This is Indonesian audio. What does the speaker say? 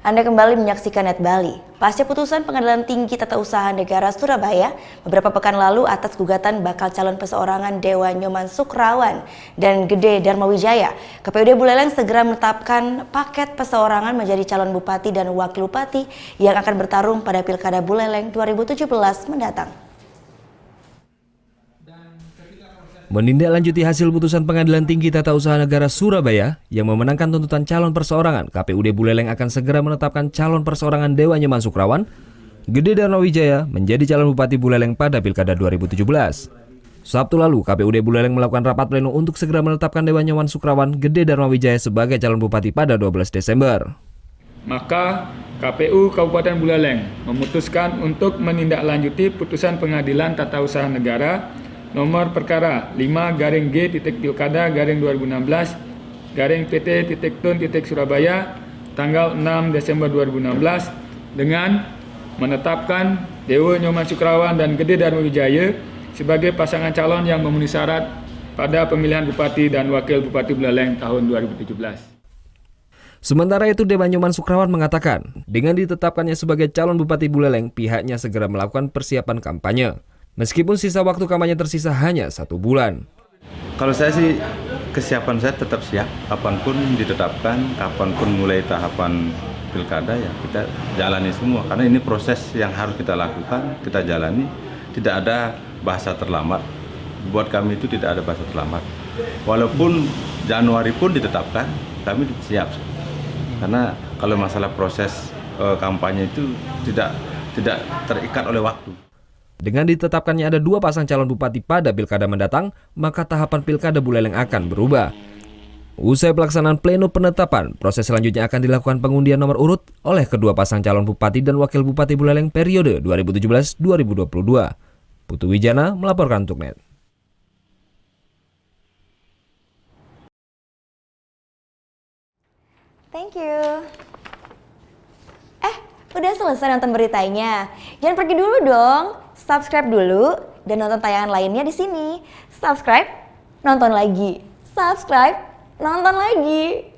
Anda kembali menyaksikan Net Bali. Pasca putusan Pengadilan Tinggi Tata Usaha Negara Surabaya beberapa pekan lalu atas gugatan bakal calon perseorangan Dewa Nyoman Sukrawan dan Gede Darmawijaya, KPUD Buleleng segera menetapkan paket perseorangan menjadi calon bupati dan wakil bupati yang akan bertarung pada Pilkada Buleleng 2017 mendatang. Menindaklanjuti hasil putusan Pengadilan Tinggi Tata Usaha Negara Surabaya yang memenangkan tuntutan calon perseorangan, KPUD Buleleng akan segera menetapkan calon perseorangan Dewa Nyoman Sukrawan, Gede Darmawijaya menjadi calon Bupati Buleleng pada Pilkada 2017. Sabtu lalu, KPUD Buleleng melakukan rapat pleno untuk segera menetapkan Dewa Nyoman Sukrawan, Gede Darmawijaya sebagai calon Bupati pada 12 Desember. Maka KPU Kabupaten Buleleng memutuskan untuk menindaklanjuti putusan Pengadilan Tata Usaha Negara nomor perkara 5-G-PL-PT.Tun-Surabaya tanggal 6 Desember 2016 dengan menetapkan Dewa Nyoman Sukrawan dan Gede Darmawijaya sebagai pasangan calon yang memenuhi syarat pada pemilihan Bupati dan Wakil Bupati Buleleng tahun 2017. Sementara itu, Dewa Nyoman Sukrawan mengatakan, dengan ditetapkannya sebagai calon Bupati Buleleng, pihaknya segera melakukan persiapan kampanye. Meskipun sisa waktu kampanye tersisa hanya 1 bulan. Kalau saya sih, kesiapan saya tetap siap. Kapanpun ditetapkan, kapanpun mulai tahapan pilkada, ya kita jalani semua. Karena ini proses yang harus kita lakukan, kita jalani. Tidak ada bahasa terlambat. Buat kami itu tidak ada bahasa terlambat. Walaupun Januari pun ditetapkan, kami siap. Karena kalau masalah proses kampanye itu tidak terikat oleh waktu. Dengan ditetapkannya ada 2 pasang calon bupati pada pilkada mendatang, maka tahapan pilkada Buleleng akan berubah. Usai pelaksanaan pleno penetapan, proses selanjutnya akan dilakukan pengundian nomor urut oleh kedua pasang calon bupati dan wakil bupati Buleleng periode 2017-2022. Putu Wijana melaporkan untuk Net. Thank you. Udah selesai nonton beritanya? Jangan pergi dulu dong. Subscribe dulu dan nonton tayangan lainnya di sini. Subscribe, nonton lagi. Subscribe, nonton lagi.